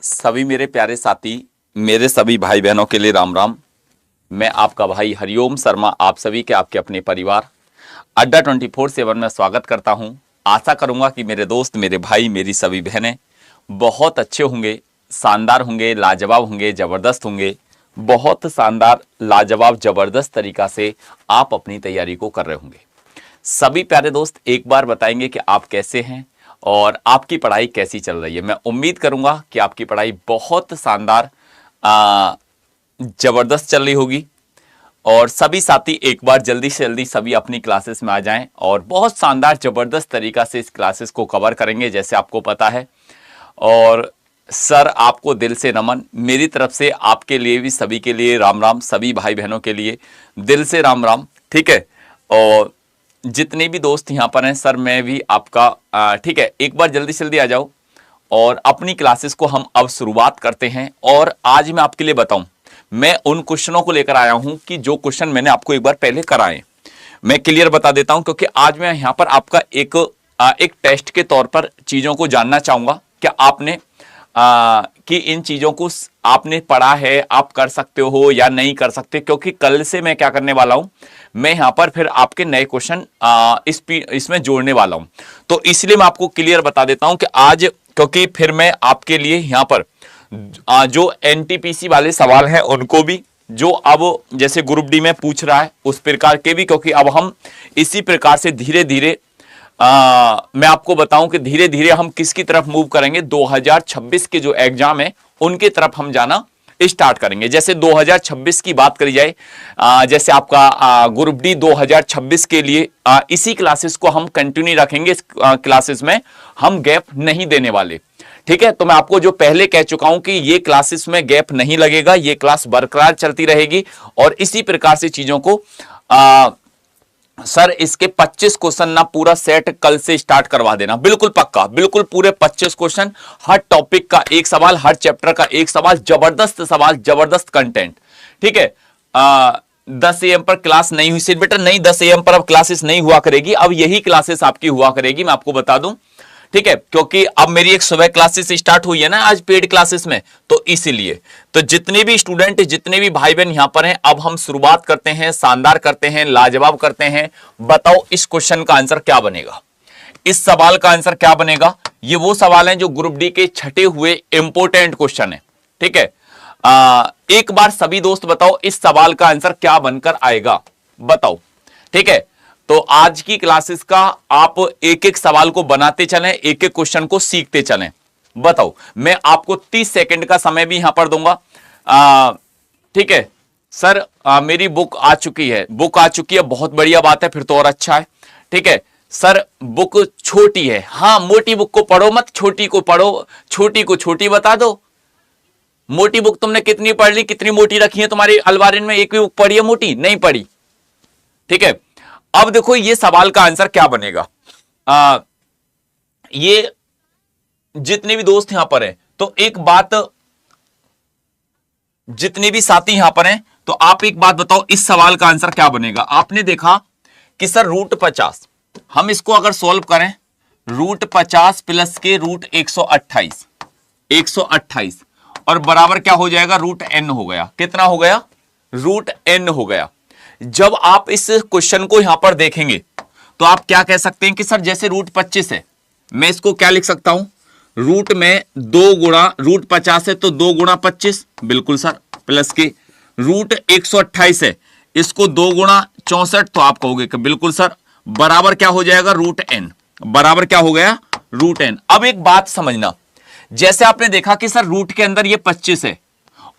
सभी मेरे प्यारे साथी, मेरे सभी भाई बहनों के लिए राम राम। मैं आपका भाई हरिओम शर्मा आप सभी के आपके अपने परिवार अड्डा 24/7 में स्वागत करता हूं। आशा करूंगा कि मेरे दोस्त, मेरे भाई, मेरी सभी बहनें बहुत अच्छे होंगे, शानदार होंगे, लाजवाब होंगे, ज़बरदस्त होंगे। बहुत शानदार, लाजवाब, ज़बरदस्त तरीका से आप अपनी तैयारी को कर रहे होंगे। सभी प्यारे दोस्त एक बार बताएंगे कि आप कैसे हैं और आपकी पढ़ाई कैसी चल रही है। मैं उम्मीद करूंगा कि आपकी पढ़ाई बहुत शानदार, जबरदस्त चल रही होगी। और सभी साथी एक बार जल्दी से जल्दी सभी अपनी क्लासेस में आ जाएं और बहुत शानदार जबरदस्त तरीका से इस क्लासेस को कवर करेंगे, जैसे आपको पता है। और सर, आपको दिल से नमन, मेरी तरफ से आपके लिए भी, सभी के लिए राम राम, सभी भाई बहनों के लिए दिल से राम राम। ठीक है, और जितने भी दोस्त यहाँ पर हैं सर, मैं भी आपका ठीक है, एक बार जल्दी से जल्दी आ जाओ और अपनी क्लासेस को हम अब शुरुआत करते हैं। और आज मैं आपके लिए बताऊं, मैं उन क्वेश्चनों को लेकर आया हूं कि जो क्वेश्चन मैंने आपको एक बार पहले कराए। मैं क्लियर बता देता हूं, क्योंकि आज मैं यहाँ पर आपका एक टेस्ट के तौर पर चीज़ों को जानना चाहूँगा कि आपने कि इन चीज़ों को आपने पढ़ा है, आप कर सकते हो या नहीं कर सकते। क्योंकि कल से मैं क्या करने वाला हूं, मैं यहाँ पर फिर आपके नए क्वेश्चन इसमें जोड़ने वाला हूं। तो इसलिए मैं आपको क्लियर बता देता हूं कि आज, क्योंकि फिर मैं आपके लिए यहाँ पर जो एनटीपीसी वाले सवाल हैं उनको भी, जो अब जैसे ग्रुप डी में पूछ रहा है उस प्रकार के भी, क्योंकि अब हम इसी प्रकार से धीरे धीरे मैं आपको बताऊं कि धीरे धीरे हम किसकी तरफ मूव करेंगे, 2026 के जो एग्जाम है उनके तरफ हम जाना स्टार्ट करेंगे। जैसे 2026 की बात करी जाए, जैसे आपका ग्रुप डी 2026 के लिए इसी क्लासेस को हम कंटिन्यू रखेंगे। इस क्लासेस में हम गैप नहीं देने वाले। ठीक है, तो मैं आपको जो पहले कह चुका हूं कि ये क्लासेस में गैप नहीं लगेगा, ये क्लास बरकरार चलती रहेगी। और इसी प्रकार से चीजों को सर, इसके 25 क्वेश्चन ना पूरा सेट कल से स्टार्ट करवा देना, बिल्कुल पक्का, बिल्कुल पूरे 25 क्वेश्चन, हर टॉपिक का एक सवाल, हर चैप्टर का एक सवाल, जबरदस्त सवाल, जबरदस्त कंटेंट। ठीक है, 10 AM पर क्लास नहीं हुई सिर्फ बेटा, नहीं 10 AM पर अब क्लासेस नहीं हुआ करेगी, अब यही क्लासेस आपकी हुआ करेगी, मैं आपको बता दूं। ठीक है, क्योंकि अब मेरी एक सुबह क्लासेस स्टार्ट हुई है ना आज पेड क्लासेस में, तो इसीलिए तो जितने भी स्टूडेंट, जितने भी भाई बहन यहां पर हैं, अब हम शुरुआत करते हैं, शानदार करते हैं, लाजवाब करते हैं। बताओ इस क्वेश्चन का आंसर क्या बनेगा, इस सवाल का आंसर क्या बनेगा। ये वो सवाल हैं जो ग्रुप डी के छठे हुए इंपोर्टेंट क्वेश्चन है। ठीक है, एक बार सभी दोस्त बताओ इस सवाल का आंसर क्या बनकर आएगा, बताओ। ठीक है, तो आज की क्लासेस का आप एक एक सवाल को बनाते चलें, एक एक क्वेश्चन को सीखते चलें। बताओ, मैं आपको 30 सेकंड का समय भी यहां पर दूंगा। ठीक है सर, मेरी बुक आ चुकी है, बुक आ चुकी है, बहुत बढ़िया बात है, फिर तो और अच्छा है। ठीक है सर, बुक छोटी है, हाँ मोटी बुक को पढ़ो मत, छोटी को पढ़ो, छोटी को छोटी बता दो। मोटी बुक तुमने कितनी पढ़ ली, कितनी मोटी रखी है तुम्हारी अलमारी में, एक भी बुक पढ़ी है मोटी, नहीं पढ़ी। ठीक है, अब देखो ये सवाल का आंसर क्या बनेगा। ये जितने भी दोस्त यहां पर हैं, तो एक बात, जितने भी साथी यहां पर हैं, तो आप एक बात बताओ इस सवाल का आंसर क्या बनेगा। आपने देखा कि सर √50, हम इसको अगर सॉल्व करें, √50 प्लस के √128, 128 और बराबर क्या हो जाएगा, √n हो गया। कितना हो गया, √n हो गया। जब आप इस क्वेश्चन को यहां पर देखेंगे तो आप क्या कह सकते हैं कि सर जैसे √25 है, मैं इसको क्या लिख सकता हूं, रूट में 2 गुणा, √50 है तो 2 गुणा 25, बिल्कुल सर, प्लस के √128 है, इसको 2 गुणा 64, तो आप कहोगे कि बिल्कुल सर, बराबर क्या हो जाएगा, √n, बराबर क्या हो गया, √n। अब एक बात समझना, जैसे आपने देखा कि सर रूट के अंदर ये 25 है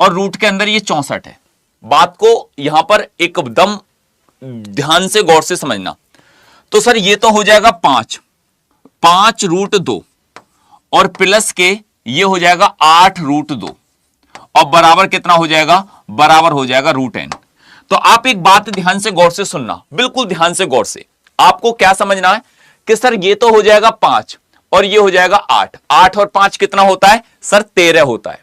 और रूट के अंदर ये 64 है, बात को यहां पर एकदम ध्यान से गौर से समझना। तो सर ये तो हो जाएगा 5 √2 और प्लस के ये हो जाएगा 8 √2 और बराबर कितना हो जाएगा, बराबर हो जाएगा √n। तो आप एक बात ध्यान से गौर से सुनना, बिल्कुल ध्यान से गौर से। आपको क्या समझना है कि सर ये तो हो जाएगा 5 और ये हो जाएगा 8, 8 और 5 कितना होता है सर, 13 होता है।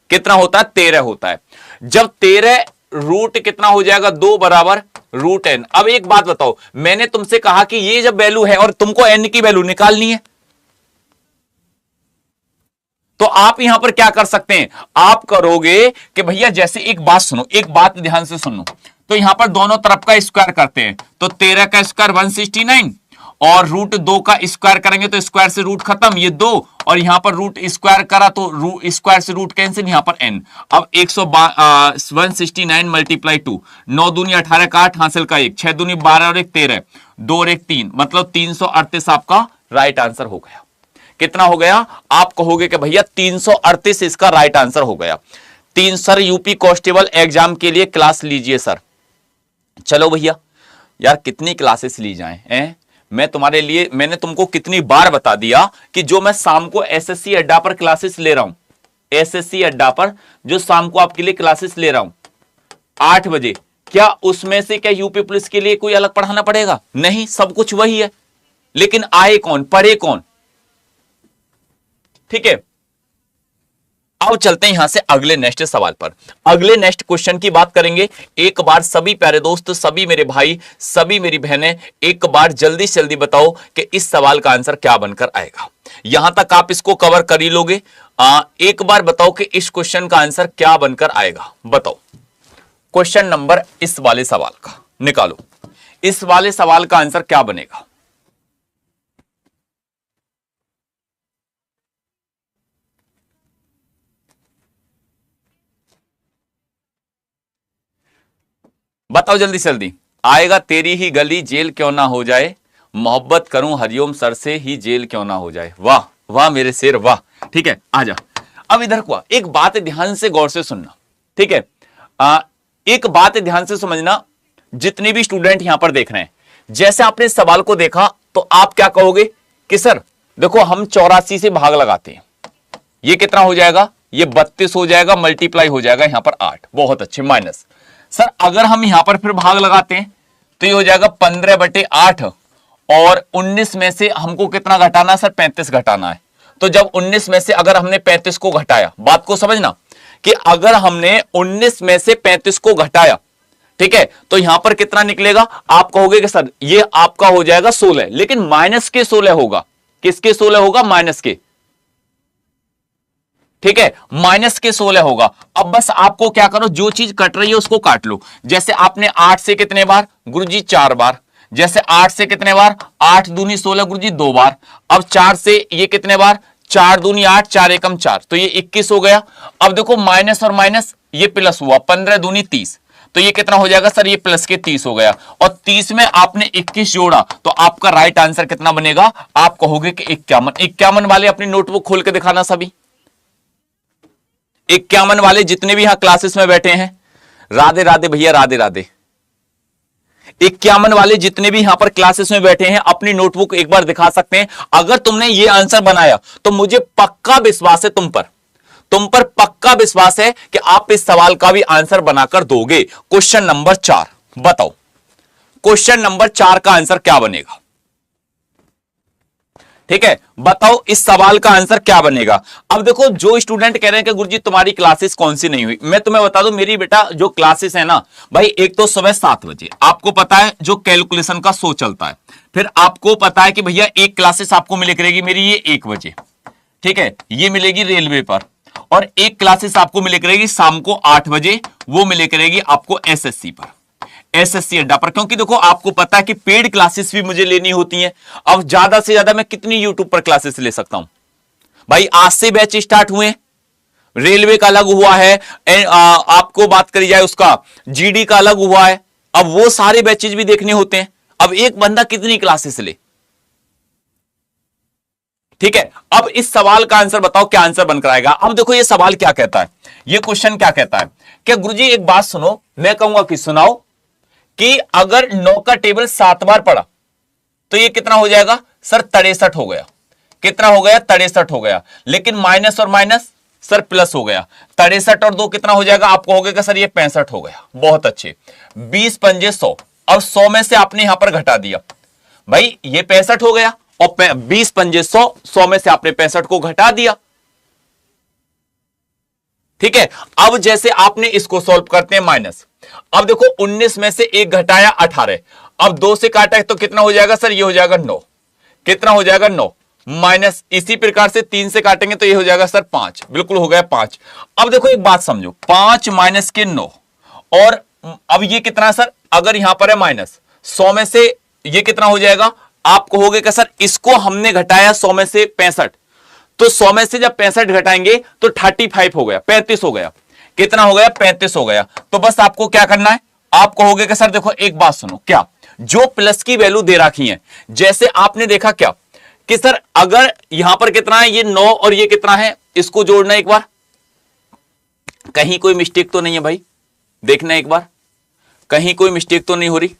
कितना होता है, 13 होता है। जब 13 रूट कितना हो जाएगा, 2 बराबर √n। अब एक बात बताओ, मैंने तुमसे कहा कि ये जब वैल्यू है और तुमको n की वैल्यू निकालनी है, तो आप यहां पर क्या कर सकते हैं, आप करोगे कि भैया जैसे एक बात सुनो, एक बात ध्यान से सुनो, तो यहां पर दोनों तरफ का स्क्वायर करते हैं, तो 13 का स्क्वायर 169 और रूट 2 का स्क्वायर करेंगे तो स्क्वायर से रूट खत्म, ये 2 और यहां पर रूट स्क्वायर करा तो स्क्वायर से रूट कैंसिल, यहां पर n। अब 169 मल्टीप्लाई 2, 9 दूनी 18 का 8 हासिल का 1, 6 दूनी 12 और 1 13, 2 और 1 3, मतलब 338 आपका राइट आंसर हो गया। कितना हो गया, आप कहोगे कि भैया 338 इसका राइट आंसर हो गया। सर यूपी कांस्टेबल एग्जाम के लिए क्लास लीजिए सर। चलो भैया यार कितनी क्लासेस ली जाएं, मैं तुम्हारे लिए, मैंने तुमको कितनी बार बता दिया कि जो मैं शाम को एसएससी अड्डा पर क्लासेस ले रहा हूं, एसएससी अड्डा पर जो शाम को आपके लिए क्लासेस ले रहा हूं 8 बजे, क्या उसमें से क्या यूपी पुलिस के लिए कोई अलग पढ़ाना पड़ेगा? नहीं, सब कुछ वही है, लेकिन आए कौन, पढ़े कौन? ठीक है, अब चलते हैं यहां से अगले नेक्स्ट सवाल पर, अगले नेक्स्ट क्वेश्चन की बात करेंगे। एक बार सभी प्यारे दोस्त, सभी मेरे भाई, सभी मेरी बहनें, एक बार जल्दी से जल्दी बताओ कि इस सवाल का आंसर क्या बनकर आएगा। यहां तक आप इसको कवर कर ही लोगे। एक बार बताओ कि इस क्वेश्चन का आंसर क्या बनकर आएगा, बताओ। क्वेश्चन नंबर इस वाले सवाल का निकालो, इस वाले सवाल का आंसर क्या बनेगा? बताओ जल्दी से जल्दी। आएगा तेरी ही गली जेल क्यों ना हो जाए, मोहब्बत करूं हरिओम सर से ही जेल क्यों ना हो जाए। वाह वाह मेरे शेर वाह। ठीक है, आजा अब इधर को। एक बात ध्यान से गौर से सुनना, ठीक है, एक बात ध्यान से समझना, जितने भी स्टूडेंट यहां पर देख रहे हैं, जैसे आपने सवाल को देखा तो आप क्या कहोगे कि सर देखो हम 84 से भाग लगाते हैं, ये कितना हो जाएगा, ये 32 हो जाएगा, मल्टीप्लाई हो जाएगा यहां पर 8, बहुत अच्छे, माइनस। सर अगर हम यहां पर फिर भाग लगाते हैं तो ये हो जाएगा 15/8 और 19 में से हमको कितना घटाना है सर, 35 घटाना है। तो जब 19 में से अगर हमने 35 को घटाया, बात को समझना कि अगर हमने 19 में से 35 को घटाया, ठीक है, तो यहां पर कितना निकलेगा, आप कहोगे कि सर ये आपका हो जाएगा 16, लेकिन माइनस के 16 होगा। किसके 16 होगा, माइनस के, ठीक है, माइनस के 16 होगा। अब बस आपको क्या करो, जो चीज कट रही है उसको काट लो। जैसे आपने 8 से कितने बार, गुरुजी 4 बार। जैसे 8 से कितने बार, 8 दूनी 16 गुरुजी 2 बार। अब 4 से ये कितने बार, 4 दूनी 8, 4 एकम 4, तो ये 21 हो गया। अब देखो माइनस और माइनस ये प्लस हुआ, 15 दूनी 30, तो ये कितना हो जाएगा सर, ये प्लस के 30 हो गया। और 30 में आपने 21 जोड़ा तो आपका राइट आंसर कितना बनेगा, आप कहोगे कि 51। 51 वाले अपनी नोटबुक खोल के दिखाना सभी, 51 वाले जितने भी यहां क्लासेस में बैठे हैं, राधे राधे भैया, राधे राधे। 51 वाले जितने भी यहां पर क्लासेस में बैठे हैं अपनी नोटबुक एक बार दिखा सकते हैं। अगर तुमने ये आंसर बनाया तो मुझे पक्का विश्वास है तुम पर पक्का विश्वास है कि आप इस सवाल का भी आंसर बनाकर दोगे। क्वेश्चन नंबर 4 बताओ, क्वेश्चन नंबर 4 का आंसर क्या बनेगा, ठीक है, बताओ इस सवाल का आंसर क्या बनेगा। अब देखो जो स्टूडेंट कह रहे हैं कि गुरुजी तुम्हारी क्लासेस कौन सी नहीं हुई, मैं तुम्हें बता दूं मेरी बेटा जो क्लासेस है ना भाई, एक तो सुबह 7 बजे आपको पता है जो कैलकुलेशन का शो चलता है, फिर आपको पता है कि भैया एक क्लासेस आपको मिले करेगी मेरी ये 1 बजे, ठीक है, ये मिलेगी रेलवे पर, और एक क्लासेस आपको मिले करेगी शाम को 8 बजे, वो मिले करेगी आपको एसएससी पर, एसएससी अड्डा पर। क्योंकि देखो आपको पता है कि पेड क्लासेस भी मुझे लेनी होती हैं। अब ज्यादा से ज्यादा मैं कितनी यूट्यूब पर क्लासेस ले सकता हूं भाई, आज से बैच स्टार्ट हुए, रेलवे का अलग हुआ है, आपको बात करी जाए उसका जीडी का अलग हुआ है, अब वो सारे बैचेज भी देखने होते हैं। अब एक बंदा कितनी क्लासेस ले, ठीक है। अब इस सवाल का आंसर बताओ क्या आंसर बनकर आएगा। अब देखो ये सवाल क्या कहता है, ये क्वेश्चन क्या कहता है, क्या गुरुजी एक बात सुनो, मैं कहूंगा कि सुनाओ, कि अगर 9 का टेबल 7 बार पढ़ा तो ये कितना हो जाएगा सर, 63 हो गया। कितना हो गया, 63 हो गया। लेकिन माइनस और माइनस सर प्लस हो गया, 63 और 2 कितना हो जाएगा, आप कहोगे कि सर ये 65 हो गया। बहुत अच्छे, 20 पंजे 100, अब 100 में से आपने यहां पर घटा दिया भाई, ये 65 हो गया, और 20 पंजे 100, 100 में से आपने 65 को घटा दिया, ठीक है। अब जैसे आपने इसको सॉल्व करते हैं माइनस, अब देखो 19 में से 1 घटाया 18, अब 2 से काटा है तो कितना हो जाएगा सर, ये हो जाएगा 9, कितना हो जाएगा 9, माइनस इसी प्रकार से 3 से काटेंगे तो ये हो जाएगा सर 5, बिल्कुल हो गया 5। अब देखो एक बात समझो, 5 माइनस के 9, और अब ये कितना सर, अगर यहां पर है माइनस 100 में से ये कितना हो जाएगा, आप कहोगे कि सर इसको हमने घटाया 100 में से 65, तो 100 में से जब 65 घटाएंगे तो 35 हो गया, 35 हो गया, कितना हो गया 35 हो गया। तो बस आपको क्या करना है, आप कहोगे कि सर देखो एक बात सुनो, क्या जो प्लस की वैल्यू दे रखी है, जैसे आपने देखा क्या कि सर अगर यहां पर कितना है, ये 9 और ये कितना है, इसको जोड़ना एक बार, कहीं कोई मिस्टेक तो नहीं है भाई, देखना एक बार कहीं कोई मिस्टेक तो नहीं हो रही।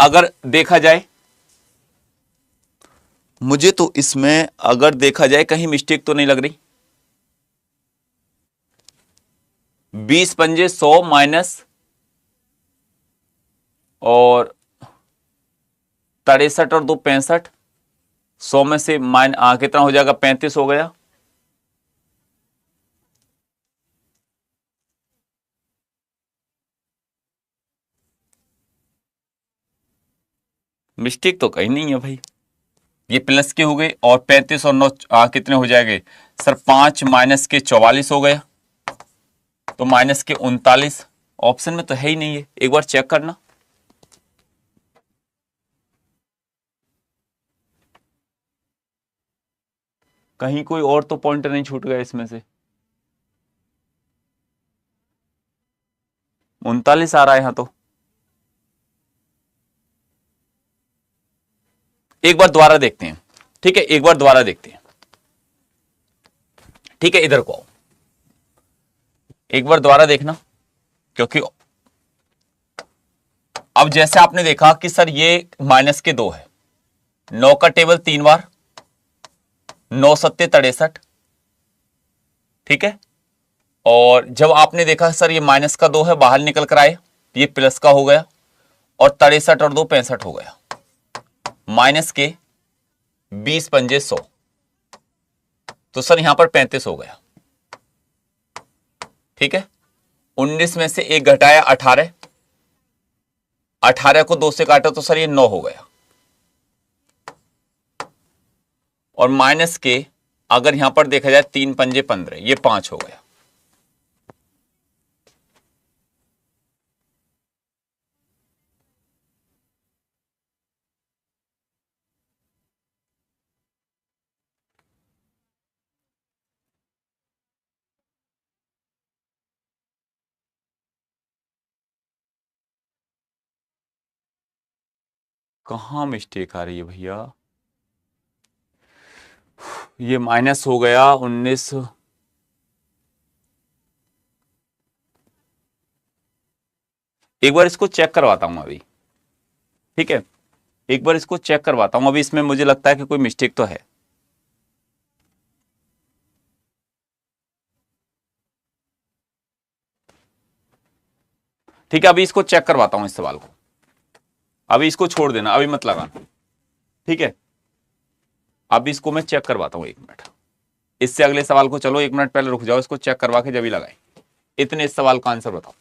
अगर देखा जाए, मुझे तो इसमें अगर देखा जाए कहीं मिस्टेक तो नहीं लग रही। 20 पंजे 100 माइनस और 63 और 2 65, 100 में से कितना हो जाएगा 35 हो गया। मिस्टेक तो कहीं नहीं है भाई, ये प्लस के हो गए, और 35 और 9 कितने हो जाएंगे सर, 5 माइनस के 44 हो गया, तो माइनस के 39, ऑप्शन में तो है ही नहीं है, एक बार चेक करना। कहीं कोई और तो पॉइंट नहीं छूट गया इसमें से, 39 आ रहा है यहां तो। एक बार दोबारा देखते हैं, ठीक है, एक बार दोबारा देखते हैं, ठीक है, इधर को आओ, एक बार दोबारा देखना, क्योंकि अब जैसे आपने देखा कि सर ये माइनस के 2 है, 9 का टेबल 3 बार, 9 सत्ते 63, ठीक है, और जब आपने देखा सर ये माइनस का 2 है, बाहर निकल कर आए, ये प्लस का हो गया, और 63 और 2 65 हो गया, माइनस के 20 पंजे 100, तो सर यहां पर 35 हो गया, ठीक है। 19 में से एक घटाया 18, 18 को 2 से काटा तो सर ये 9 हो गया, और माइनस के अगर यहां पर देखा जाए 3 पंजे 15, ये 5 हो गया। कहां मिस्टेक आ रही है भैया, ये माइनस हो गया 19, एक बार इसको चेक करवाता हूं अभी, ठीक है, एक बार इसको चेक करवाता हूं अभी, इसमें मुझे लगता है कि कोई मिस्टेक तो है। ठीक है, अभी इसको चेक करवाता हूं इस सवाल को, अभी इसको छोड़ देना, अभी मत लगाना, ठीक है, अभी इसको मैं चेक करवाता हूं, 1 मिनट, इससे अगले सवाल को चलो 1 मिनट पहले रुक जाओ, इसको चेक करवा के जब ही लगाए, इतने इस सवाल का आंसर बताओ।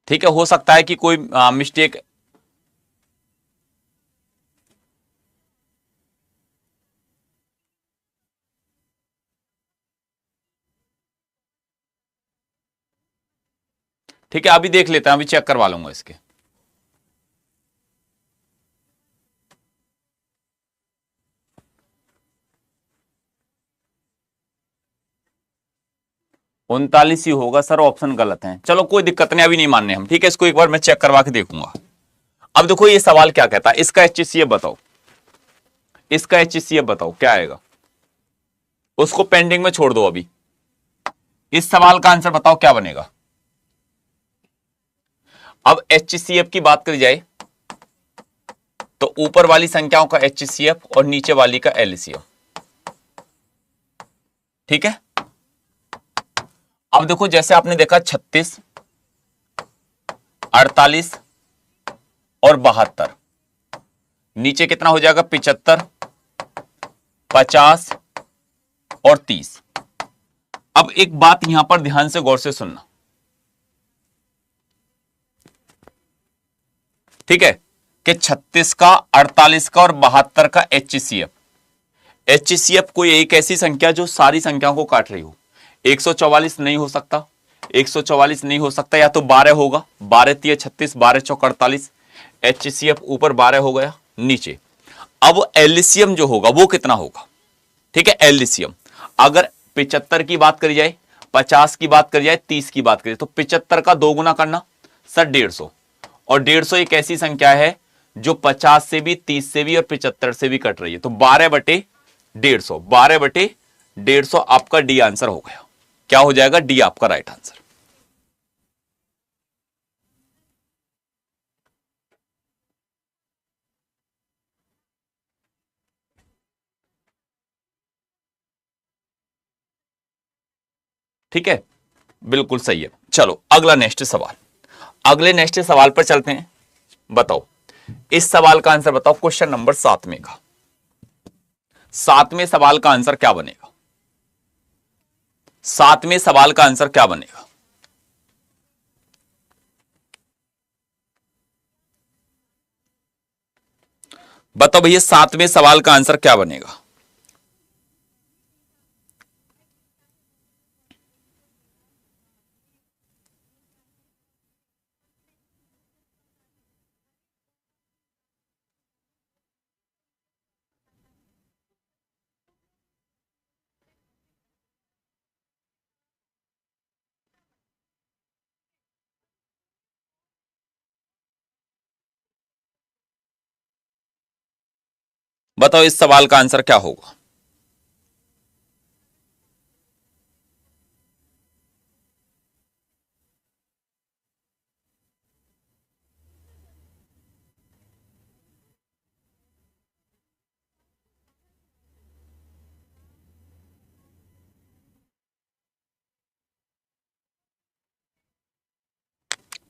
ठीक है, हो सकता है कि कोई मिस्टेक, ठीक है, अभी देख लेते हैं, अभी चेक करवा लूंगा इसके। उनतालीस ही होगा सर, ऑप्शन गलत है, चलो कोई दिक्कत नहीं, अभी नहीं मानने हम, ठीक है, इसको एक बार मैं चेक करवा के देखूंगा। अब देखो ये सवाल क्या कहता है, इसका HCF बताओ, इसका HCF बताओ क्या आएगा, उसको पेंडिंग में छोड़ दो अभी, इस सवाल का आंसर बताओ क्या बनेगा। अब HCF की बात करी जाए तो ऊपर वाली संख्याओं का HCF और नीचे वाली का LCM, ठीक है। अब देखो जैसे आपने देखा 36, 48 और 72, नीचे कितना हो जाएगा 75 50 और 30। अब एक बात यहां पर ध्यान से गौर से सुनना, ठीक है, कि 36 का, 48 का और 72 का HCF। HCF कोई एक ऐसी संख्या जो सारी संख्याओं को काट रही हो। 144 नहीं हो सकता, 144 नहीं हो सकता, या तो 12 होगा, 12 तिया 36, 12 चौक 48। HCF ऊपर 12 हो गया, नीचे। अब एलसीएम जो होगा वो कितना होगा, ठीक है, एलसीएम अगर 75 की बात करी जाए, 50 की बात करी जाए, 30 की बात करी तो 75 का 2 गुना करना सर 150, और 150 एक ऐसी संख्या है जो 50 से भी, 30 से भी और 75 से भी कट रही है। तो 12/150, 12/150 आपका डी आंसर हो गया। क्या हो जाएगा, डी आपका राइट आंसर। ठीक है, बिल्कुल सही है। चलो अगला नेक्स्ट सवाल, अगले नेक्स्ट सवाल पर चलते हैं। बताओ इस सवाल का आंसर बताओ, क्वेश्चन नंबर 7 में का 7वें सवाल का आंसर क्या बनेगा, 7वें सवाल का आंसर क्या बनेगा। बताओ भैया 7वें सवाल का आंसर क्या बनेगा। बताओ इस सवाल का आंसर क्या होगा।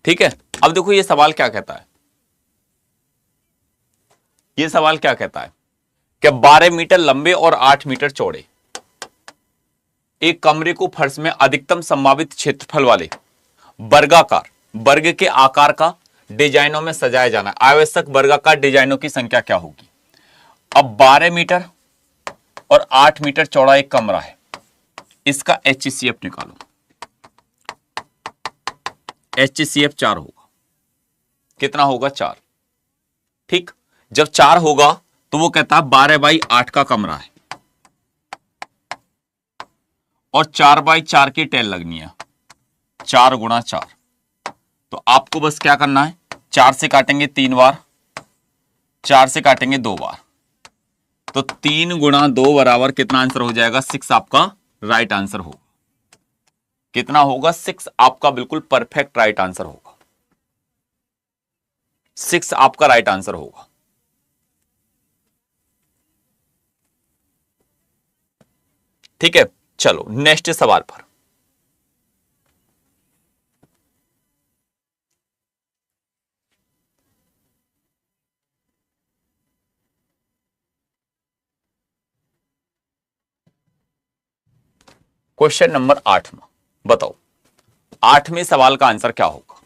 ठीक है, अब देखो ये सवाल क्या कहता है, ये सवाल क्या कहता है कि 12 मीटर लंबे और 8 मीटर चौड़े एक कमरे को फर्श में अधिकतम संभावित क्षेत्रफल वाले वर्गाकार वर्ग के आकार का डिजाइनों में सजाया जाना है। आवश्यक वर्गाकार डिजाइनों की संख्या क्या होगी। अब 12 मीटर और 8 मीटर चौड़ा एक कमरा है, इसका HCF निकालो। HCF 4 होगा, कितना होगा 4। ठीक, जब 4 होगा तो वो कहता है 12/8 का कमरा है और 4/4 की टेल लगनी है, 4 गुणा 4। तो आपको बस क्या करना है, 4 से काटेंगे 3 बार, 4 से काटेंगे 2 बार, तो 3 गुणा 2 बराबर कितना आंसर हो जाएगा, 6 आपका राइट आंसर होगा। कितना होगा, 6 आपका बिल्कुल परफेक्ट राइट आंसर होगा, 6 आपका राइट आंसर होगा। ठीक है, चलो नेक्स्ट सवाल पर। क्वेश्चन नंबर 8 में बताओ 8वें सवाल का आंसर क्या होगा।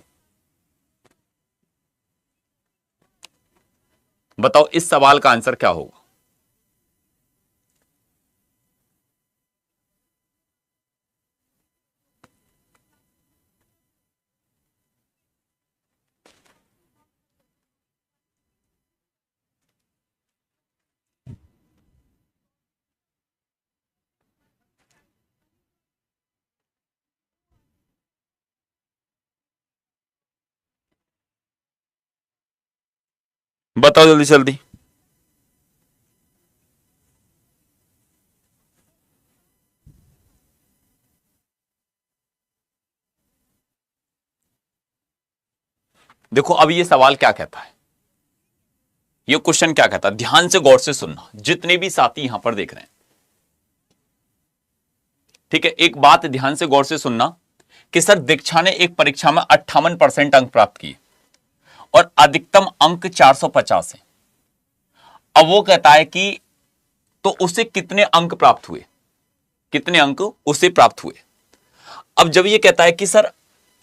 बताओ इस सवाल का आंसर क्या होगा। बताओ जल्दी जल्दी। देखो अब ये सवाल क्या कहता है, ये क्वेश्चन क्या कहता है, ध्यान से गौर से सुनना जितने भी साथी यहां पर देख रहे हैं। ठीक है, एक बात ध्यान से गौर से सुनना कि सर दीक्षा ने एक परीक्षा में 58% अंक प्राप्त किए और अधिकतम अंक 450 है। अब वो कहता है कि तो उसे कितने अंक प्राप्त हुए, कितने अंक उसे प्राप्त हुए। अब जब ये कहता है कि सर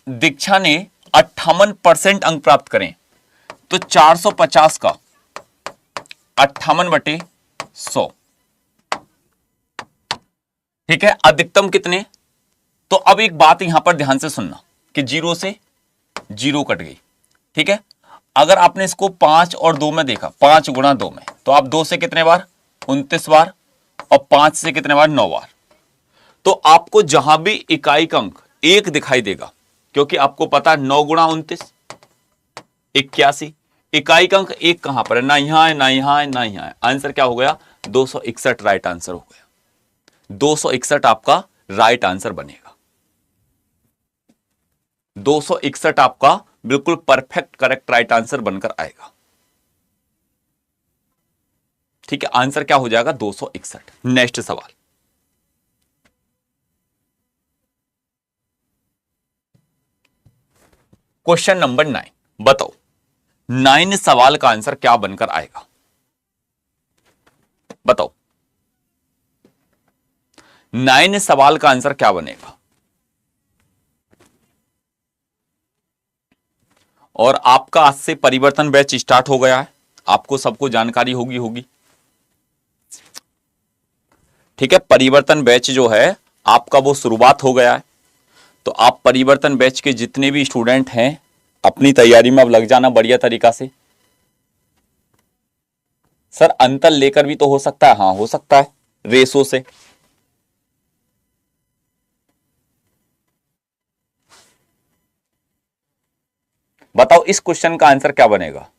दीक्षा ने 58% अंक प्राप्त करें, तो 450 का 58/100, ठीक है, अधिकतम कितने। तो अब एक बात यहां पर ध्यान से सुनना कि 0 से 0 कट गई, ठीक है। अगर आपने इसको 5 और 2 में देखा, 5 गुणा 2 में, तो आप 2 से कितने बार, 29 बार, और 5 से कितने बार, 9 बार। तो आपको जहां भी इकाई का अंक 1 दिखाई देगा, क्योंकि आपको पता है 9 गुणा 29 81, इकाई का अंक 1 कहां पर है, ना यहां है, ना यहां है, ना यहां है। आंसर क्या हो गया, 261 राइट आंसर हो गया। 261 आपका राइट आंसर बनेगा। 261 आपका बिल्कुल परफेक्ट करेक्ट राइट आंसर बनकर आएगा, ठीक है। आंसर क्या हो जाएगा, 261। नेक्स्ट सवाल, क्वेश्चन नंबर 9, बताओ 9 सवाल का आंसर क्या बनकर आएगा, बताओ 9 सवाल का आंसर क्या बनेगा। और आपका आज से परिवर्तन बैच स्टार्ट हो गया है, आपको सबको जानकारी होगी, ठीक है। परिवर्तन बैच जो है आपका वो शुरुआत हो गया है। तो आप परिवर्तन बैच के जितने भी स्टूडेंट हैं अपनी तैयारी में अब लग जाना बढ़िया तरीका से। सर अंतर लेकर भी तो हो सकता है, हाँ हो सकता है, रेशो से। बताओ इस क्वेश्चन का आंसर क्या बनेगा।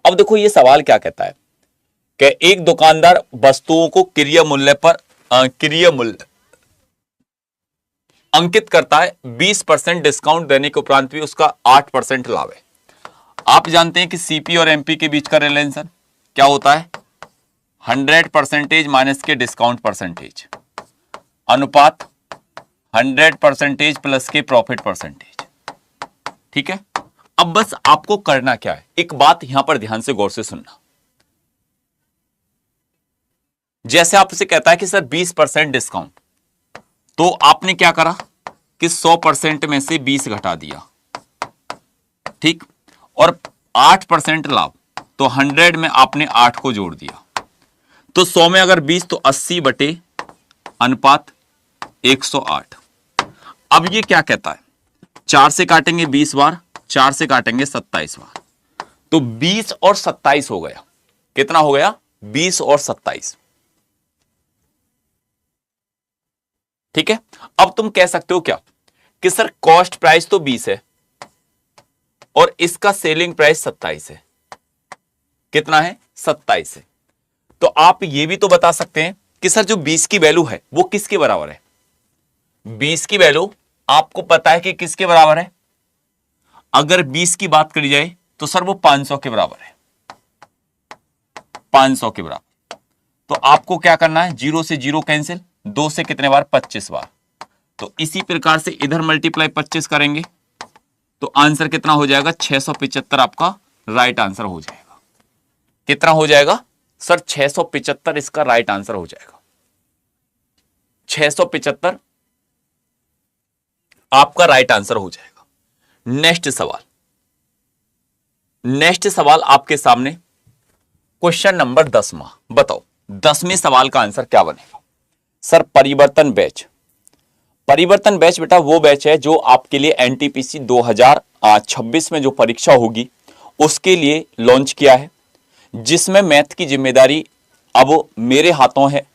अब देखो ये सवाल क्या कहता है कि एक दुकानदार वस्तुओं को क्रय मूल्य अंकित करता है, 20% डिस्काउंट देने के उपरांत भी उसका 8% लाभ है। आप जानते हैं कि सीपी और एमपी के बीच का रिलेशन क्या होता है, 100% माइनस के डिस्काउंट परसेंटेज अनुपात 100% प्लस के प्रॉफिट परसेंटेज, ठीक है। अब बस आपको करना क्या है, एक बात यहां पर ध्यान से गौर से सुनना। जैसे आपसे कहता है कि सर 20% डिस्काउंट, तो आपने क्या करा कि 100% में से 20 घटा दिया, ठीक, और 8% लाभ, तो 100 में आपने 8 को जोड़ दिया, तो 100 में अगर 20 तो 80 बटे अनुपात 108। अब ये क्या कहता है, 4 से काटेंगे 20 बार, 4 से काटेंगे 27 बार, तो 20 और 27 हो गया, कितना हो गया, 20 और 27, ठीक है। अब तुम कह सकते हो क्या कि सर कॉस्ट प्राइस तो 20 है और इसका सेलिंग प्राइस 27 है, कितना है, 27 है। तो आप ये भी तो बता सकते हैं कि सर जो 20 की वैल्यू है वो किसके बराबर है। 20 की वैल्यू आपको पता है कि किसके बराबर है, अगर 20 की बात करी जाए तो सर वो 500 के बराबर है, 500 के बराबर। तो आपको क्या करना है, 0 से 0 कैंसिल, 2 से कितने बार, 25 बार। तो इसी प्रकार से इधर मल्टीप्लाई 25 करेंगे तो आंसर कितना हो जाएगा, 675 आपका राइट आंसर हो जाएगा। कितना हो जाएगा सर, 675 इसका राइट आंसर हो जाएगा। 675 आपका राइट आंसर हो जाएगा। नेक्स्ट सवाल आपके सामने क्वेश्चन नंबर 10वां, बताओ 10वें सवाल का आंसर क्या बनेगा। सर परिवर्तन बैच बेटा वो बैच है जो आपके लिए एनटीपीसी 2026 में जो परीक्षा होगी उसके लिए लॉन्च किया है, जिसमें मैथ की जिम्मेदारी अब मेरे हाथों है।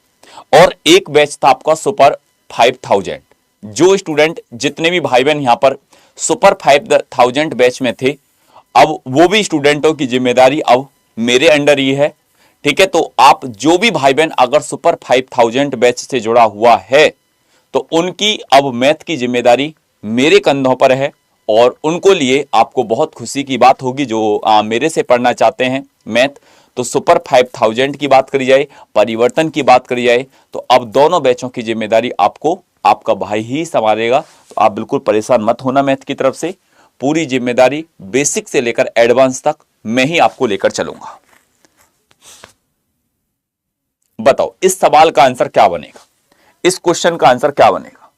और एक बैच था आपका सुपर 5000, जो स्टूडेंट जितने भी भाई बहन यहां पर सुपर 5000 बैच में थे, अब वो भी स्टूडेंटों की जिम्मेदारी अब मेरे अंडर ही है, ठीक है। तो आप जो भी भाई बहन अगर सुपर 5000 बैच से जुड़ा हुआ है तो उनकी अब मैथ की जिम्मेदारी मेरे कंधों पर है, और उनको लिए आपको बहुत खुशी की बात होगी जो मेरे से पढ़ना चाहते हैं मैथ। तो सुपर 5000 की बात करी जाए, परिवर्तन की बात करी जाए, तो अब दोनों बैचों की जिम्मेदारी आपको आपका भाई ही संभालेगा। तो आप बिल्कुल परेशान मत होना, मैथ की तरफ से पूरी जिम्मेदारी बेसिक से लेकर एडवांस तक मैं ही आपको लेकर चलूंगा। बताओ इस सवाल का आंसर क्या बनेगा, इस क्वेश्चन का आंसर क्या बनेगा,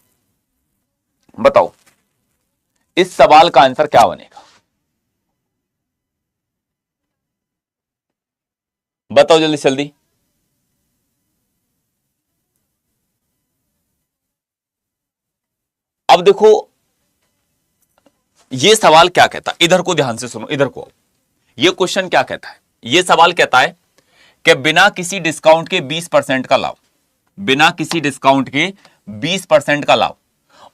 बताओ इस सवाल का आंसर क्या बनेगा, बताओ जल्दी जल्दी। अब देखो ये सवाल क्या कहता है, इधर को ध्यान से सुनो, इधर को। ये क्वेश्चन क्या कहता है, ये सवाल कहता है कि बिना किसी डिस्काउंट के 20% का लाभ, बिना किसी डिस्काउंट के 20% का लाभ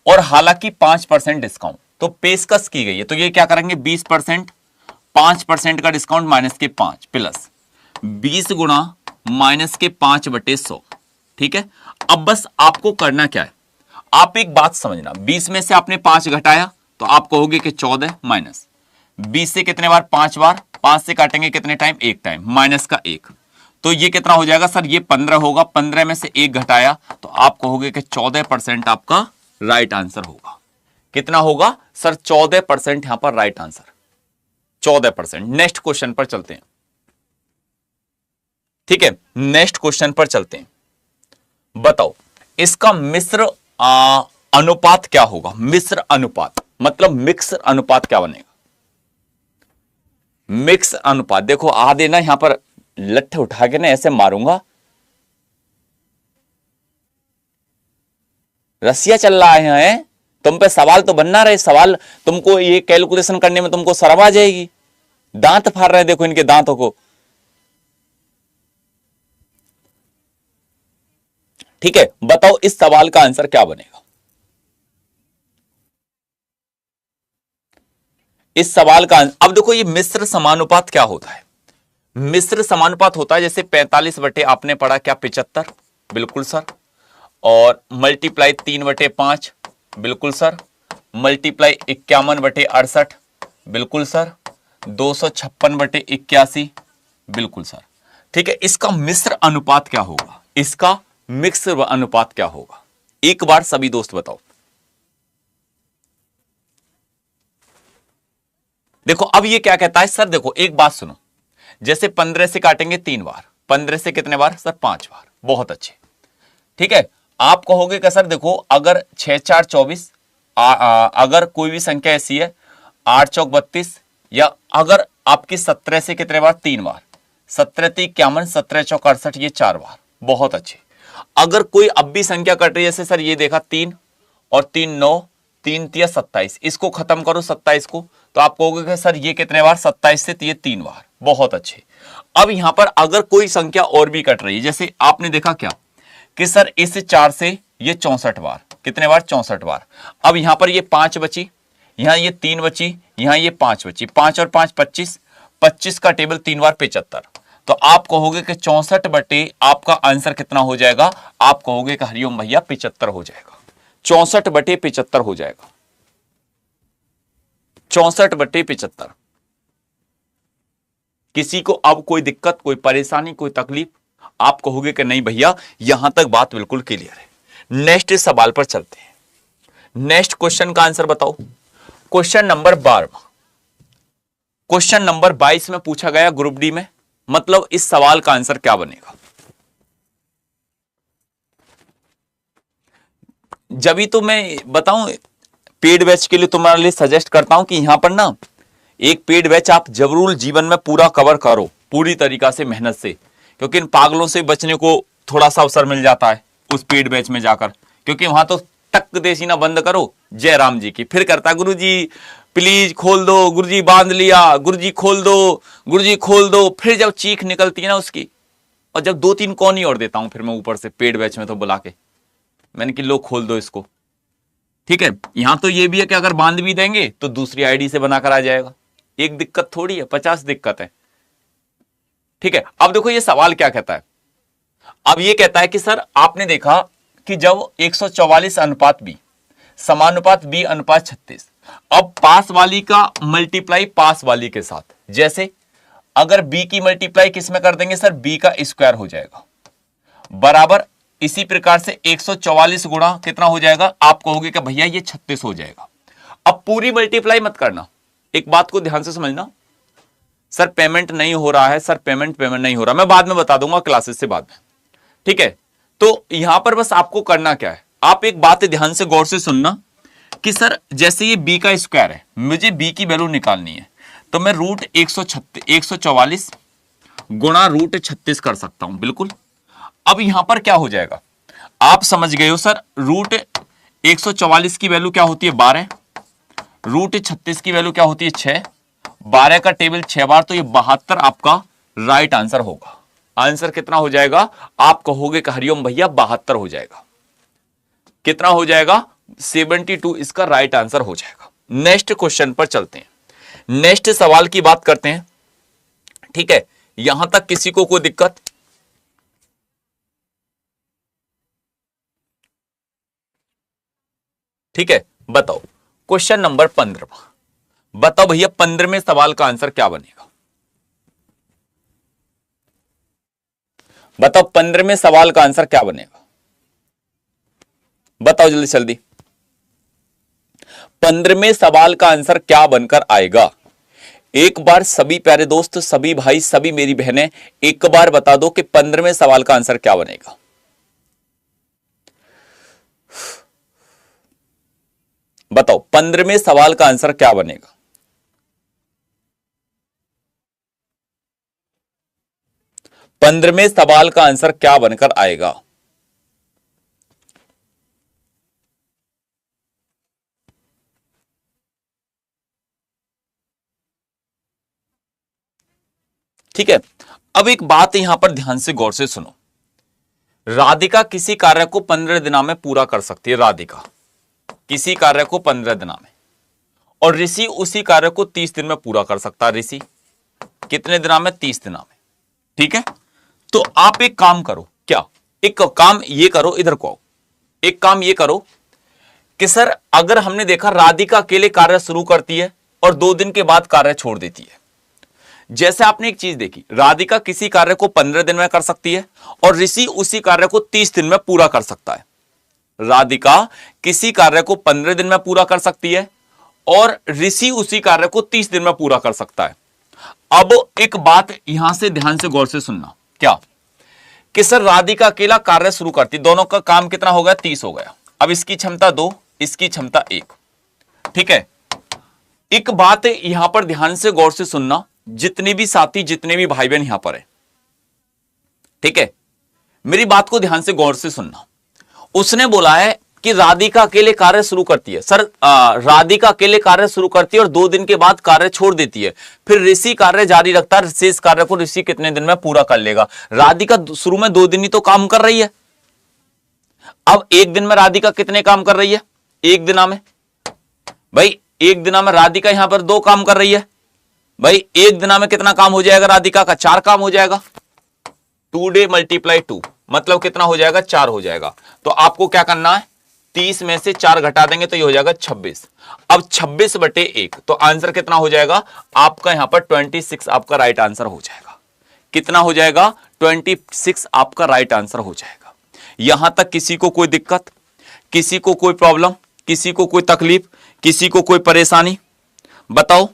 और हालांकि 5% डिस्काउंट, तो पेशकश की गई है, तो ये क्या करेंगे 20%, 5% का डिस्काउंट माइनस के 5 प्लस 20 गुणा माइनस के 5/100। ठीक है, अब बस आपको करना क्या है, आप एक बात समझना, 20 में से आपने 5 घटाया तो आप कहोगे कि 14 माइनस 20 से कितने बार, 5 बार, 5 से काटेंगे कितने टाइम, एक टाइम, माइनस का 1, तो ये कितना हो जाएगा सर, ये 15 होगा, 15 में से 1 घटाया तो आप कहोगे कि 14% आपका राइट आंसर होगा। कितना होगा सर, 14% यहां पर राइट आंसर, 14%। नेक्स्ट क्वेश्चन पर चलते हैं। ठीक है, नेक्स्ट क्वेश्चन पर चलते हैं। बताओ इसका मिश्र अनुपात क्या होगा, मिश्र अनुपात मतलब मिक्स अनुपात क्या बनेगा, मिक्स अनुपात। देखो आधे ना यहां पर लट्ठे उठा के ना ऐसे मारूंगा, रसिया चल रहा है, तुम पे सवाल तो बनना रहे, सवाल तुमको ये कैलकुलेशन करने में तुमको शर्म आ जाएगी, दांत फाड़ रहे हैं देखो इनके दांतों को। ठीक है, बताओ इस सवाल का आंसर क्या बनेगा, इस सवाल का अब देखो ये मिश्र समानुपात क्या होता है, मिश्र समानुपात होता है जैसे 45 बटे आपने पढ़ा क्या 75, बिल्कुल सर, और मल्टीप्लाई 3/5, बिल्कुल सर, मल्टीप्लाई 51/68, बिल्कुल सर, 256/81, बिल्कुल सर। ठीक है, इसका मिश्र अनुपात क्या होगा, इसका मिश्र अनुपात क्या होगा, एक बार सभी दोस्त बताओ। देखो अब ये क्या कहता है सर, देखो एक बात सुनो, जैसे 15 से काटेंगे 3 बार, 15 से कितने बार सर 5 बार, बहुत अच्छे। ठीक है, आप कहोगे कि सर देखो अगर 6 4 24, अगर कोई भी संख्या ऐसी है 8 चौक 32, या अगर आपकी 17 से कितने बार 3 बार, 17 3 51, 17 चौक 68, ये 4 बार, बहुत अच्छे। अगर कोई अब भी संख्या कट रही है जैसे सर ये देखा 3 और 3 9, 3 3 27, इसको खत्म करो 27 को, तो आप कहोगे कि सर ये कितने बार 27 से ये 3 बार, बहुत अच्छे। अब यहां पर अगर कोई संख्या और भी कट रही है, जैसे आपने देखा क्या कि सर इस 4 से ये 64 बार, कितने बार 64 बार। अब यहां पर ये 5 बची, यहां ये 3 बची, यहां ये 5 बची, 5 और 5 25, 25 का टेबल 3 बार 75, तो आप कहोगे कि 64 बटे आपका आंसर कितना हो जाएगा, आप कहोगे कि हरिओम भैया 75 हो जाएगा, 64/75 हो जाएगा, 64/75। किसी को अब कोई दिक्कत, कोई परेशानी, कोई तकलीफ, आप कहोगे कि नहीं भैया यहां तक बात बिल्कुल क्लियर है। नेक्स्ट सवाल पर चलते हैं, नेक्स्ट क्वेश्चन का आंसर बताओ। क्वेश्चन नंबर 12, क्वेश्चन नंबर 22 में पूछा गया ग्रुप डी में, मतलब इस सवाल का आंसर क्या बनेगा। जब ही तो मैं बताऊं पेड बैच के लिए तुम्हारे लिए सजेस्ट करता हूं कि यहां पर ना एक पेड बैच आप जरूर जीवन में पूरा कवर करो, पूरी तरीका से मेहनत से, क्योंकि इन पागलों से बचने को थोड़ा सा अवसर मिल जाता है उस पेड बैच में जाकर, क्योंकि वहां तो टक देसी ना बंद करो जय राम जी की, फिर करता गुरुजी प्लीज खोल दो, गुरुजी बांध लिया, गुरुजी खोल दो, गुरुजी खोल दो, फिर जब चीख निकलती है ना उसकी, और जब 2-3 कौन ही और देता हूं फिर मैं ऊपर से पेड बैच में तो बुला के, मैंने कि लो खोल दो इसको। ठीक है, यहां तो ये भी है कि अगर बांध भी देंगे तो दूसरी आईडी से बनाकर आ जाएगा, एक दिक्कत थोड़ी है, 50 दिक्कत है। ठीक है, अब देखो ये सवाल क्या कहता है, अब ये कहता है कि सर आपने देखा कि जब 144 अनुपात बी समानुपात बी अनुपात 36, अब पास वाली का मल्टीप्लाई पास वाली के साथ, जैसे अगर बी की मल्टीप्लाई किस में कर देंगे सर, बी का स्क्वायर हो जाएगा, बराबर इसी प्रकार से 144 गुणा कितना हो जाएगा, आप कहोगे कि भैया ये 36 हो जाएगा। अब पूरी मल्टीप्लाई मत करना, एक बात को ध्यान से समझना, सर पेमेंट नहीं हो रहा है, सर पेमेंट नहीं हो रहा, मैं बाद में बता दूंगा क्लासेस से बाद में, ठीक है। तो यहां पर बस आपको करना क्या है, आप एक बात ध्यान से गौर से सुनना कि सर जैसे ये b का स्क्वायर है, मुझे b की वैल्यू निकालनी है, तो मैं रूट 144 गुणा रूट 36 कर सकता हूं, बिल्कुल। अब यहां पर क्या हो जाएगा, आप समझ गए हो सर, रूट 144 की वैल्यू क्या होती है 12, रूट 36 की वैल्यू क्या होती है 6, 12 का टेबल 6 बार, तो ये 72 आपका राइट आंसर होगा। आंसर कितना हो जाएगा, आप कहोगे कि हरिओम भैया 72 हो जाएगा, कितना हो जाएगा 72 इसका राइट आंसर हो जाएगा। नेक्स्ट क्वेश्चन पर चलते हैं, नेक्स्ट सवाल की बात करते हैं, ठीक है। यहां तक किसी को कोई दिक्कत, ठीक है। बताओ क्वेश्चन नंबर 15, बताओ भैया 15वें सवाल का आंसर क्या बनेगा, बताओ 15वें सवाल का आंसर क्या बनेगा, बताओ जल्दी जल्दी, 15वें सवाल का आंसर क्या बनकर आएगा। एक बार सभी प्यारे दोस्त, सभी भाई, सभी मेरी बहनें एक बार बता दो कि 15वें सवाल का आंसर क्या बनेगा। बताओ 15वें सवाल का आंसर क्या बनेगा। पंद्रहवें सवाल का आंसर क्या बनकर आएगा। ठीक है, अब एक बात यहां पर ध्यान से गौर से सुनो, राधिका किसी कार्य को 15 दिनों में पूरा कर सकती है, राधिका किसी कार्य को 15 दिनों में, और ऋषि उसी कार्य को 30 दिन में पूरा कर सकता है। ऋषि कितने दिनों में, 30 दिनों में, ठीक है। तो आप एक काम करो, क्या एक काम ये करो, इधर को आओ, एक काम ये करो कि सर अगर हमने देखा राधिका अकेले कार्य शुरू करती है और 2 दिन के बाद कार्य छोड़ देती है, जैसे आपने एक चीज देखी, राधिका किसी कार्य को 15 दिन में कर सकती है और ऋषि उसी कार्य को 30 दिन में पूरा कर सकता है। राधिका किसी कार्य को 15 दिन में पूरा कर सकती है और ऋषि उसी कार्य को 30 दिन में पूरा कर सकता है। अब एक बात यहां से ध्यान से गौर से सुनना, क्या कि सर राधिका अकेला कार्य शुरू करती, दोनों का काम कितना हो गया, 30 हो गया। अब इसकी क्षमता 2, इसकी क्षमता 1, ठीक है। एक बात यहां पर ध्यान से गौर से सुनना, जितने भी साथी, जितने भी भाई बहन यहां पर है, ठीक है, मेरी बात को ध्यान से गौर से सुनना। उसने बोला है कि राधिका अकेले कार्य शुरू करती है, सर राधिका अकेले कार्य शुरू करती है और 2 दिन के बाद कार्य छोड़ देती है, फिर ऋषि कार्य जारी रखता है, शेष कार्य को ऋषि कितने दिन में पूरा कर लेगा। राधिका शुरू में 2 दिन ही तो काम कर रही है, अब 1 दिन में राधिका कितने काम कर रही है, 1 दिना में, भाई 1 दिना में राधिका यहां पर 2 काम कर रही है, भाई 1 दिना में कितना काम हो जाएगा राधिका का, 4 काम हो जाएगा। 2 डे मल्टीप्लाई 2 मतलब कितना हो जाएगा, 4 हो जाएगा। तो आपको क्या करना है, 30 में से 4 घटा देंगे तो ये हो जाएगा 26। अब 26/1 तो आंसर कितना हो जाएगा आपका, यहां पर 26 आपका राइट आंसर हो जाएगा। कितना हो जाएगा, 26 आपका राइट आंसर हो जाएगा। यहां तक किसी को कोई दिक्कत, किसी को कोई प्रॉब्लम, किसी को कोई तकलीफ, किसी को कोई परेशानी, बताओ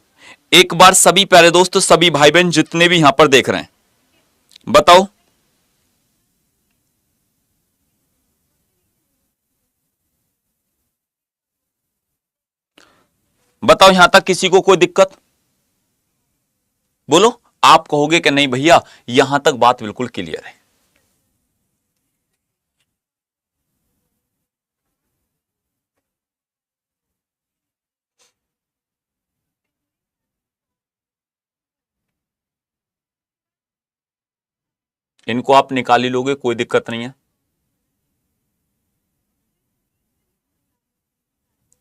एक बार सभी प्यारे दोस्त, सभी भाई बहन जितने भी यहां पर देख रहे हैं, बताओ। बताओ यहां तक किसी को कोई दिक्कत, बोलो। आप कहोगे कि नहीं भैया यहां तक बात बिल्कुल क्लियर है। इनको आप निकाल ही लोगे, कोई दिक्कत नहीं है।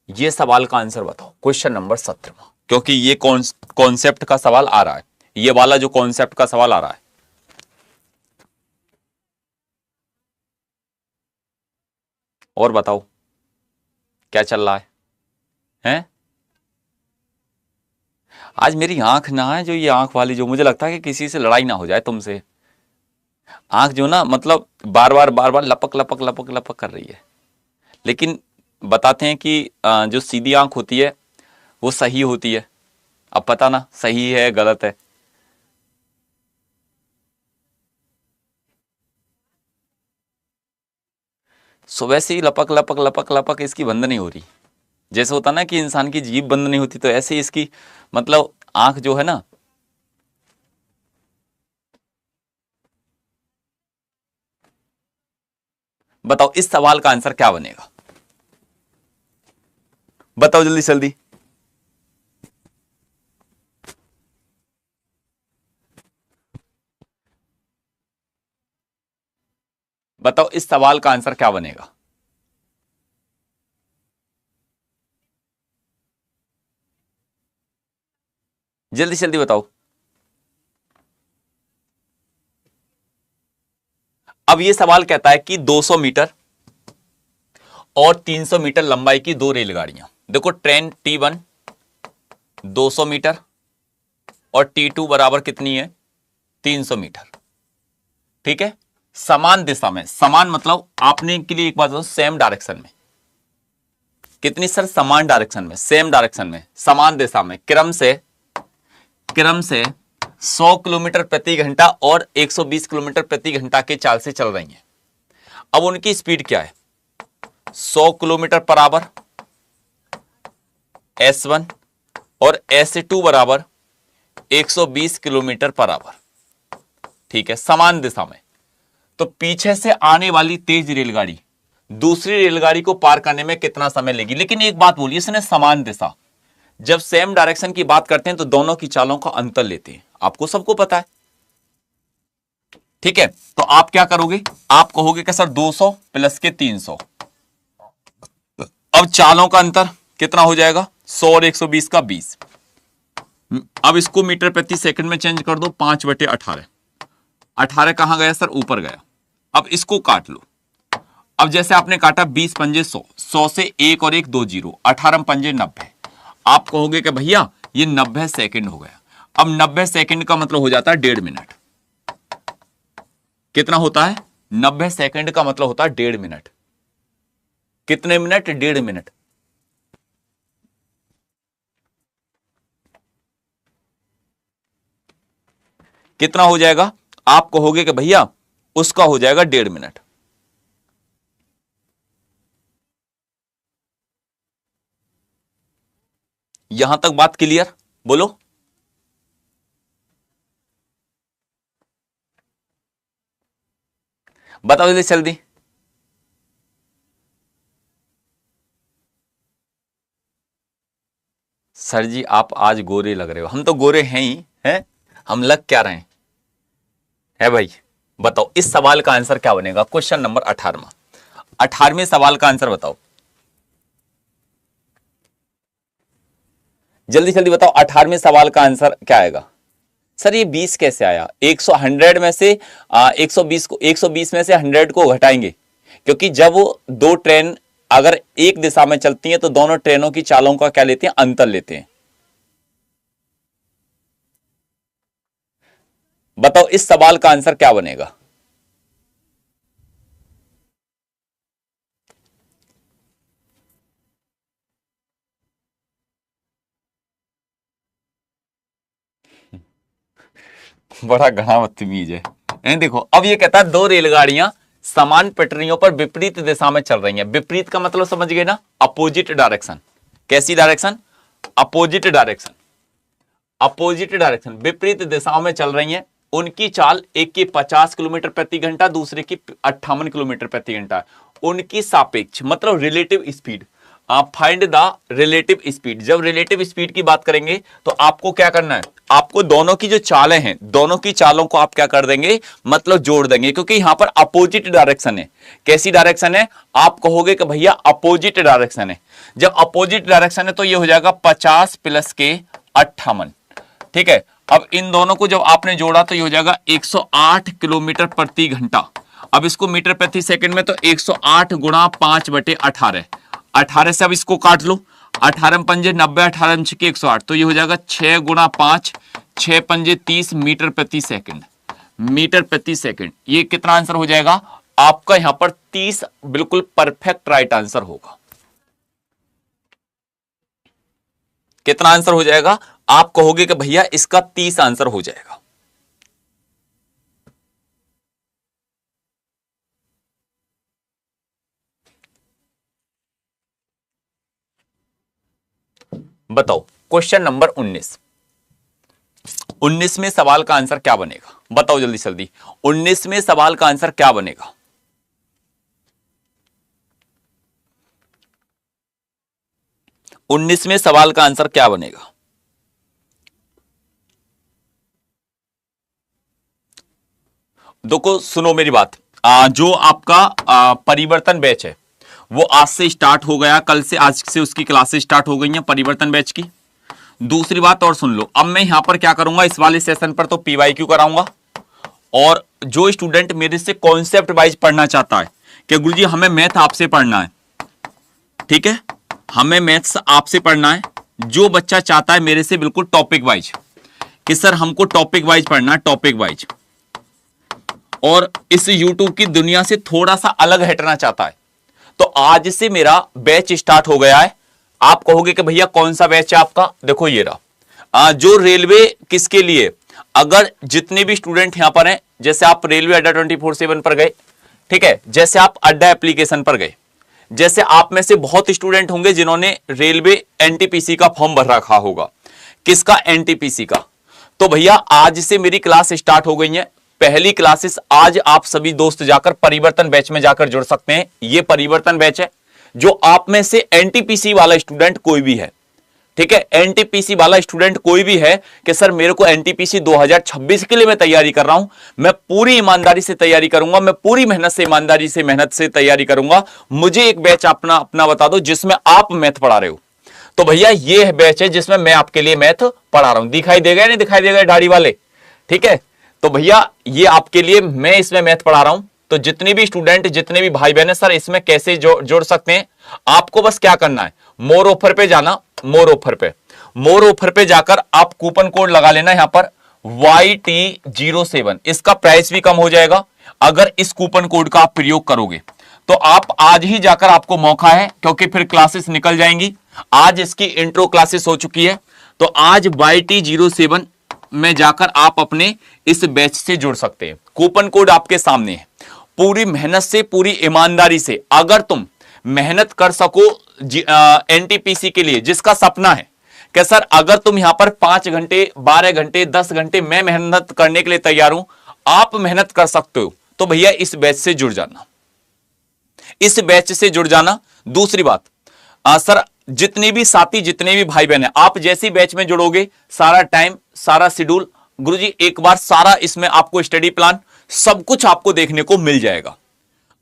ये सवाल का आंसर बताओ, क्वेश्चन नंबर 17, क्योंकि ये कॉन्सेप्ट का सवाल आ रहा है, ये वाला जो कॉन्सेप्ट का सवाल आ रहा है। और बताओ क्या चल रहा है, हैं? आज मेरी आंख ना है, जो ये आंख वाली, जो मुझे लगता है कि किसी से लड़ाई ना हो जाए तुमसे, आंख जो ना मतलब बार बार लपक लपक लपक लपक कर रही है। लेकिन बताते हैं कि जो सीधी आंख होती है वो सही होती है। अब पता ना सही है गलत है, सुबह से ही लपक लपक लपक लपक इसकी बंद नहीं हो रही। जैसे होता ना कि इंसान की जीभ बंद नहीं होती, तो ऐसे ही इसकी मतलब आंख जो है ना, बताओ इस सवाल का आंसर क्या बनेगा? बताओ जल्दी जल्दी। बताओ इस सवाल का आंसर क्या बनेगा? जल्दी जल्दी बताओ। अब ये सवाल कहता है कि 200 मीटर और 300 मीटर लंबाई की दो रेलगाड़ियां, देखो ट्रेन T1 200 मीटर और T2 बराबर कितनी है? 300 मीटर। ठीक है, समान दिशा में, समान मतलब आपने के लिए एक बात बताओ, सेम डायरेक्शन में। कितनी सर? समान डायरेक्शन में, सेम डायरेक्शन में, समान दिशा में, क्रम से 100 किलोमीटर प्रति घंटा और 120 किलोमीटर प्रति घंटा के चाल से चल रही हैं। अब उनकी स्पीड क्या है? 100 किलोमीटर पर आवर S1 और S2 बराबर 120 किलोमीटर पर आवर। ठीक है, समान दिशा में। तो पीछे से आने वाली तेज रेलगाड़ी दूसरी रेलगाड़ी को पार करने में कितना समय लेगी? लेकिन एक बात बोलिए, इसने समान दिशा, जब सेम डायरेक्शन की बात करते हैं तो दोनों की चालों का अंतर लेते हैं, आपको सबको पता है। ठीक है, तो आप क्या करोगे? आप कहोगे कि सर 200 प्लस के 300, अब चालों का अंतर कितना हो जाएगा? 100 और 120 का 20। अब इसको मीटर प्रति सेकंड में चेंज कर दो, 5/18। 18 कहां गया सर? ऊपर गया। अब इसको काट लो। अब जैसे आपने काटा 20 पंजे 100, 100 से एक और एक 2 जीरो, 18 पंजे 90। आप कहोगे कि भैया ये 90 सेकंड हो गया। अब 90 सेकंड का मतलब हो जाता है 1.5 मिनट। कितना होता है? 90 सेकंड का मतलब होता है 1.5 मिनट। कितने मिनट? 1.5 मिनट। कितना हो जाएगा? आप कहोगे कि भैया उसका हो जाएगा 1.5 मिनट। यहां तक बात क्लियर? बोलो। बताओ जल्दी जल्दी। सर जी आप आज गोरे लग रहे हो। हम तो गोरे हैं ही हैं, हम लग क्या रहे हैं? है भाई। बताओ इस सवाल का आंसर क्या बनेगा? Question number 18। 18वें सवाल का आंसर बताओ, जल्दी जल्दी बताओ। 18वें सवाल का आंसर क्या आएगा? सर ये 20 कैसे आया? 100 में से 120 को, 120 में से 100 को घटाएंगे, क्योंकि जब वो दो ट्रेन अगर एक दिशा में चलती हैं तो दोनों ट्रेनों की चालों का क्या लेते हैं? अंतर लेते हैं। बताओ इस सवाल का आंसर क्या बनेगा? बड़ा घना बदतमीज है। देखो अब ये कहता है दो रेलगाड़ियां समान पटरियों पर विपरीत दिशा में चल रही हैं। विपरीत का मतलब समझ गए ना? Opposite direction. कैसी direction? Opposite direction. Opposite direction, विपरीत दिशाओं में चल रही हैं। उनकी चाल एक की 50 किलोमीटर प्रति घंटा, दूसरे की 58 किलोमीटर प्रति घंटा। उनकी सापेक्ष मतलब रिलेटिव स्पीड। आप फाइंड द रिलेटिव स्पीड। जब रिलेटिव स्पीड की बात करेंगे तो आपको क्या करना है? आपको दोनों की जो चालें हैं, दोनों की चालों को आप क्या कर देंगे? मतलब जोड़ देंगे, क्योंकि यहां पर अपोजिट डायरेक्शन है। कैसी डायरेक्शन है? आप कहोगे कि भैया अपोजिट डायरेक्शन है। जब अपोजिट डायरेक्शन है तो ये हो जाएगा 50 प्लस के 58। ठीक है, अब इन दोनों को जब आपने जोड़ा तो ये हो जाएगा 108 किलोमीटर प्रति घंटा। अब इसको मीटर प्रति सेकंड में तो 108 गुणा 5/18। 18 से अब इसको काट लो। 18 पंजे 90, 18 छके 108, तो ये हो जाएगा 6 गुणा 5, 6 पंजे 30 मीटर प्रति सेकंड। मीटर प्रति सेकंड, ये कितना आंसर हो जाएगा आपका? यहां पर 30 बिल्कुल परफेक्ट राइट आंसर होगा। कितना आंसर हो जाएगा? आप कहोगे कि भैया इसका 30 आंसर हो जाएगा। बताओ क्वेश्चन नंबर 19 में सवाल का आंसर क्या बनेगा? बताओ जल्दी जल्दी, 19 में सवाल का आंसर क्या बनेगा? उन्नीसवें सवाल का आंसर क्या बनेगा? देखो सुनो मेरी बात, जो आपका परिवर्तन बैच है वो आज से स्टार्ट हो गया, कल से आज से उसकी क्लासेस स्टार्ट हो गई हैं परिवर्तन बैच की। दूसरी बात और सुन लो, अब मैं यहां पर क्या करूंगा, इस वाले सेशन पर तो पीवाईक्यू कराऊंगा, और जो स्टूडेंट मेरे से कॉन्सेप्ट वाइज पढ़ना चाहता है कि गुरुजी हमें मैथ आपसे पढ़ना है, ठीक है, हमें मैथ्स आपसे पढ़ना है, जो बच्चा चाहता है मेरे से बिल्कुल टॉपिक वाइज कि सर हमको टॉपिक वाइज पढ़ना है, टॉपिक वाइज, और इस यूट्यूब की दुनिया से थोड़ा सा अलग हटना चाहता है, तो आज से मेरा बैच स्टार्ट हो गया है। आप कहोगे कि भैया कौन सा बैच है आपका? देखो ये रहा, जो रेलवे किसके लिए, अगर जितने भी स्टूडेंट यहां पर हैं, जैसे आप रेलवे अड्डा 24/7 पर गए, ठीक है, जैसे आप अड्डा एप्लीकेशन पर गए, जैसे आप में से बहुत स्टूडेंट होंगे जिन्होंने रेलवे एनटीपीसी का फॉर्म भर रखा होगा। किसका? एनटीपीसी का। तो भैया आज से मेरी क्लास स्टार्ट हो गई है, पहली क्लासेस आज आप सभी दोस्त जाकर परिवर्तन बैच में जाकर जुड़ सकते हैं। ये परिवर्तन बैच है, जो आप में से एनटीपीसी वाला स्टूडेंट कोई भी है, ठीक है, एनटीपीसी वाला स्टूडेंट कोई भी है कि सर मेरे को एनटीपीसी 2026 के लिए मैं तैयारी कर रहा हूं, मैं पूरी ईमानदारी से तैयारी करूंगा, मैं पूरी मेहनत से ईमानदारी से मेहनत से तैयारी करूंगा, मुझे एक बैच अपना अपना बता दो जिसमें आप मैथ पढ़ा रहे हो। तो भैया ये बैच है जिसमें मैं आपके लिए मैथ पढ़ा रहा हूं। दिखाई देगा नहीं दिखाई देगा दाढ़ी वाले? ठीक है, तो भैया ये आपके लिए मैं इसमें मैथ पढ़ा रहा हूं। तो जितने भी स्टूडेंट, जितने भी भाई बहन है, सर इसमें कैसे जोड़ सकते हैं? आपको बस क्या करना है, मोर ऑफर पे जाना, मोर ऑफर पे जाकर आप कूपन कोड लगा लेना यहां पर YT07। इसका प्राइस भी कम हो जाएगा अगर इस कूपन कोड का आप प्रयोग करोगे। तो आप आज ही जाकर, आपको मौका है, क्योंकि फिर क्लासेस निकल जाएंगी। आज इसकी इंट्रो क्लासेस हो चुकी है, तो आज YT07 में जाकर आप अपने इस बैच से जुड़ सकते हैं। कूपन कोड आपके सामने है। पूरी मेहनत से, पूरी ईमानदारी से अगर तुम मेहनत कर सको एनटीपीसी के लिए, जिसका सपना है कि सर अगर तुम यहां पर 5 घंटे, 12 घंटे, 10 घंटे मैं मेहनत करने के लिए तैयार हूं, आप मेहनत कर सकते हो, तो भैया इस बैच से जुड़ जाना, इस बैच से जुड़ जाना। दूसरी बात, सर जितने भी साथी, जितने भी भाई बहन है, आप जैसी बैच में जुड़ोगे, सारा टाइम, सारा शेड्यूल, गुरुजी एक बार सारा इसमें आपको स्टडी प्लान सब कुछ आपको देखने को मिल जाएगा।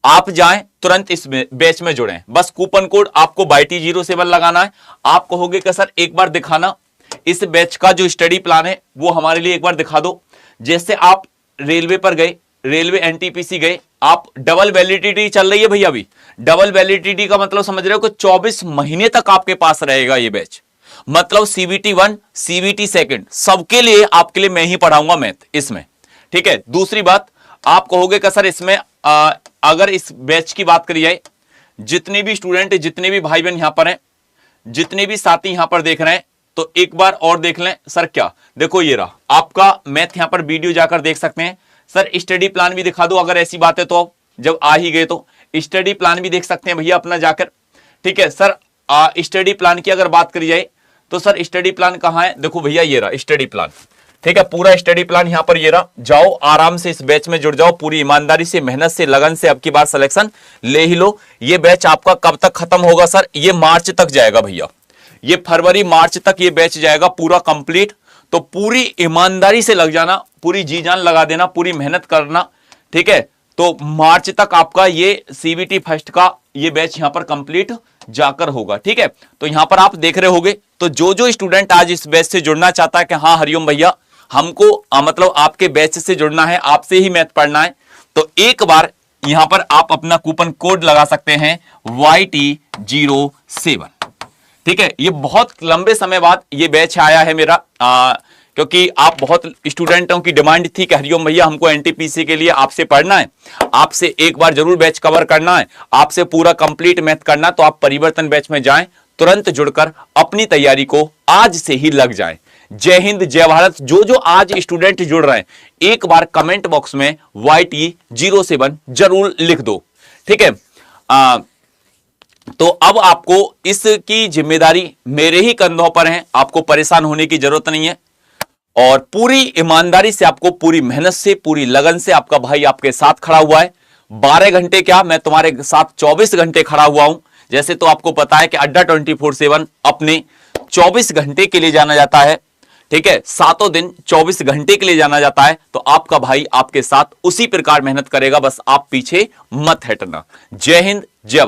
आप जाएं तुरंत इस बैच में जुड़ें, बस कूपन कोड आपको YT07 लगाना है। आप कहोगे कि सर एक बार दिखाना इस बैच का जो स्टडी प्लान है वो हमारे लिए एक बार दिखा दो। जैसे आप रेलवे पर गए, रेलवे एनटीपीसी गए, आप डबल वैलिडिटी चल रही है भैया, अभी डबल वैलिडिटी का मतलब समझ रहे हो कि 24 महीने तक आपके पास रहेगा ये बैच। मतलब CVT 1, CVT 2 सबके लिए, आपके लिए मैं ही पढ़ाऊंगा मैथ इसमें, ठीक है। दूसरी बात, आप कहोगे कि सर इसमें अगर इस बैच की बात करी जाए, जितने भी स्टूडेंट, जितने भी भाई बहन यहां पर हैं, जितने भी साथी यहां पर देख रहे हैं, तो एक बार और देख लें। सर क्या, देखो ये रहा आपका मैथ, यहां पर वीडियो जाकर देख सकते हैं। सर स्टडी प्लान भी दिखा दो, अगर ऐसी बात है तो, जब आ ही गए तो स्टडी प्लान भी देख सकते हैं भैया अपना जाकर, ठीक है। सर स्टडी प्लान की अगर बात करी जाए तो सर स्टडी प्लान कहां है? देखो भैया ये रहा स्टडी प्लान, ठीक है, पूरा स्टडी प्लान यहां पर ये रहा। जाओ आराम से इस बैच में जुड़ जाओ, पूरी ईमानदारी से, मेहनत से, लगन से अब की बार सिलेक्शन ले ही लो। ये बैच आपका कब तक खत्म होगा? सर ये मार्च तक जाएगा भैया, ये फरवरी मार्च तक ये बैच जाएगा पूरा कंप्लीट। तो पूरी ईमानदारी से लग जाना, पूरी जी जान लगा देना, पूरी मेहनत करना, ठीक है। तो मार्च तक आपका ये CVT फर्स्ट का ये बैच यहां पर कंप्लीट जाकर होगा, ठीक है। तो यहां पर आप देख रहे होगे, तो जो स्टूडेंट आज इस बैच से जुड़ना चाहता है कि हाँ हरिओम भैया हमको मतलब आपके बैच से जुड़ना है, आपसे ही मैथ पढ़ना है, तो एक बार यहां पर आप अपना कूपन कोड लगा सकते हैं YT07, ठीक है। ये बहुत लंबे समय बाद ये बैच आया है मेरा, क्योंकि आप बहुत स्टूडेंटों की डिमांड थी कि हरिओम भैया हमको एनटीपीसी के लिए आपसे पढ़ना है, आपसे एक बार जरूर बैच कवर करना है, आपसे पूरा कंप्लीट मैथ करना। तो आप परिवर्तन बैच में जाएं, तुरंत जुड़कर अपनी तैयारी को आज से ही लग जाएं। जय हिंद, जय भारत। जो आज स्टूडेंट जुड़ रहे हैं, एक बार कमेंट बॉक्स में YT07 जरूर लिख दो, ठीक है। तो अब आपको इसकी जिम्मेदारी मेरे ही कंधों पर है, आपको परेशान होने की जरूरत नहीं है। और पूरी ईमानदारी से, आपको पूरी मेहनत से, पूरी लगन से आपका भाई आपके साथ खड़ा हुआ है। 12 घंटे क्या, मैं तुम्हारे साथ 24 घंटे खड़ा हुआ हूं। जैसे तो आपको पता है कि अड्डा 24/7 अपने 24 घंटे के लिए जाना जाता है, ठीक है, सातों दिन 24 घंटे के लिए जाना जाता है। तो आपका भाई आपके साथ उसी प्रकार मेहनत करेगा, बस आप पीछे मत हटना। जय हिंद, जय भारत।